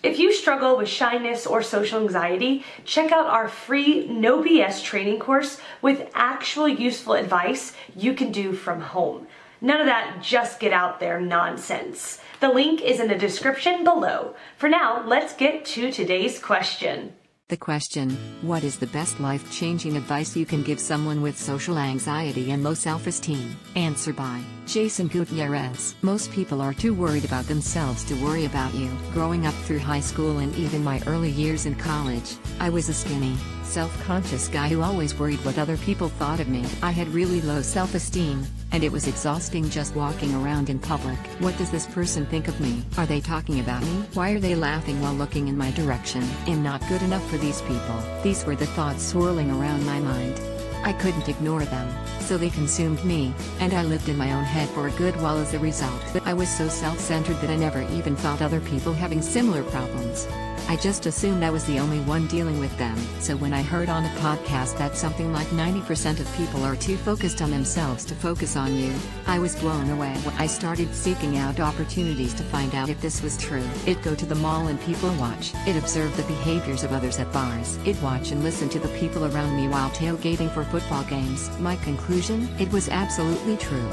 If you struggle with shyness or social anxiety, check out our free No BS training course with actual useful advice you can do from home. None of that just get out there nonsense. The link is in the description below. For now, let's get to today's question. The question, what is the best life-changing advice you can give someone with social anxiety and low self-esteem? Answer by Jason Gutierrez. Most people are too worried about themselves to worry about you. Growing up through high school and even my early years in college, I was a skinny, self-conscious guy who always worried what other people thought of me. I had really low self-esteem, and it was exhausting just walking around in public. What does this person think of me? Are they talking about me? Why are they laughing while looking in my direction? I'm not good enough for these people. These were the thoughts swirling around my mind. I couldn't ignore them, so they consumed me, and I lived in my own head for a good while as a result. I was so self-centered that I never even thought other people having similar problems. I just assumed I was the only one dealing with them. So when I heard on a podcast that something like 90% of people are too focused on themselves to focus on you, I was blown away. I started seeking out opportunities to find out if this was true. It'd go to the mall and people watch. It'd observe the behaviors of others at bars. It'd watch and listen to the people around me while tailgating for football games. My conclusion? It was absolutely true.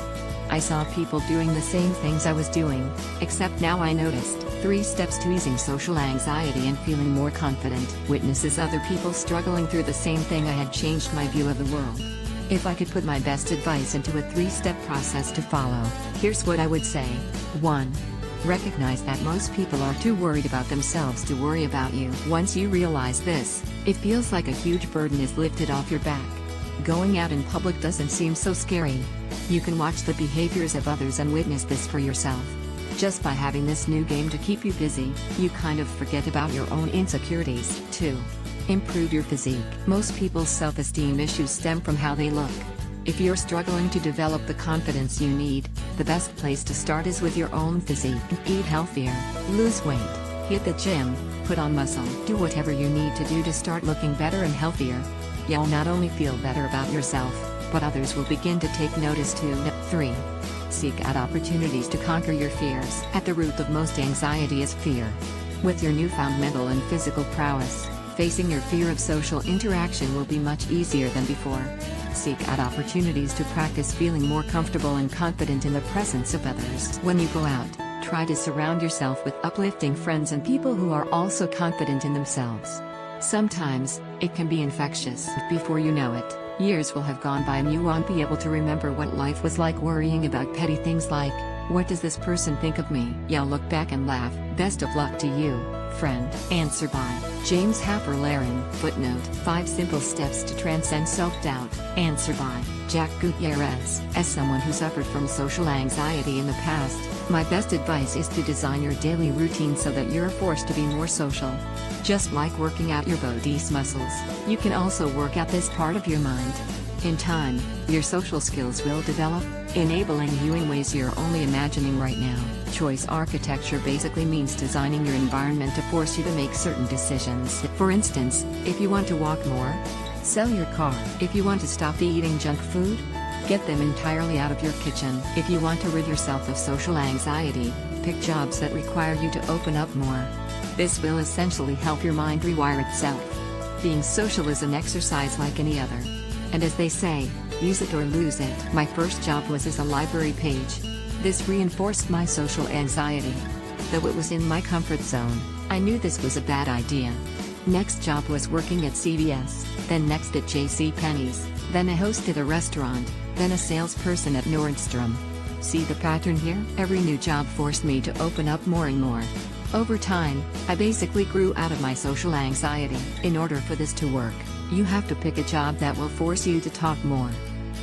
I saw people doing the same things I was doing, except now I noticed 3 steps to easing social anxiety and feeling more confident. Witnesses other people struggling through the same thing I had changed my view of the world. If I could put my best advice into a 3-step process to follow, here's what I would say. 1. Recognize that most people are too worried about themselves to worry about you. Once you realize this, it feels like a huge burden is lifted off your back. Going out in public doesn't seem so scary. You can watch the behaviors of others and witness this for yourself. Just by having this new game to keep you busy, you kind of forget about your own insecurities. 2. Improve your physique. Most people's self-esteem issues stem from how they look. If you're struggling to develop the confidence you need, the best place to start is with your own physique. Eat healthier, lose weight, hit the gym, put on muscle. Do whatever you need to do to start looking better and healthier. You'll not only feel better about yourself, but others will begin to take notice too. 3. Seek out opportunities to conquer your fears. At the root of most anxiety is fear. With your newfound mental and physical prowess, facing your fear of social interaction will be much easier than before. Seek out opportunities to practice feeling more comfortable and confident in the presence of others. When you go out, try to surround yourself with uplifting friends and people who are also confident in themselves. Sometimes, it can be infectious. Before you know it, years will have gone by and you won't be able to remember what life was like worrying about petty things like, what does this person think of me? You'll look back and laugh. Best of luck to you, friend. Answer by James Happer-Laren. Footnote: 5 simple steps to transcend self-doubt. Answer by Jack Gutierrez. As someone who suffered from social anxiety in the past, my best advice is to design your daily routine so that you're forced to be more social. Just like working out your body's muscles, you can also work out this part of your mind. In time, your social skills will develop, enabling you in ways you're only imagining right now. Choice architecture basically means designing your environment to force you to make certain decisions. For instance, if you want to walk more, sell your car. If you want to stop eating junk food, get them entirely out of your kitchen. If you want to rid yourself of social anxiety, pick jobs that require you to open up more. This will essentially help your mind rewire itself. Being social is an exercise like any other. And as they say, use it or lose it. My first job was as a library page. This reinforced my social anxiety. Though it was in my comfort zone, I knew this was a bad idea. Next job was working at CVS, then next at JCPenney's, then I hosted a restaurant, then a salesperson at Nordstrom. See the pattern here? Every new job forced me to open up more and more. Over time, I basically grew out of my social anxiety. In order for this to work, you have to pick a job that will force you to talk more.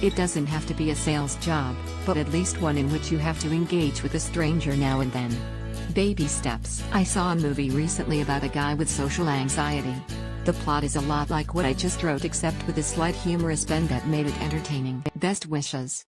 It doesn't have to be a sales job, but at least one in which you have to engage with a stranger now and then. Baby steps. I saw a movie recently about a guy with social anxiety. The plot is a lot like what I just wrote except with a slight humorous bend that made it entertaining. Best wishes.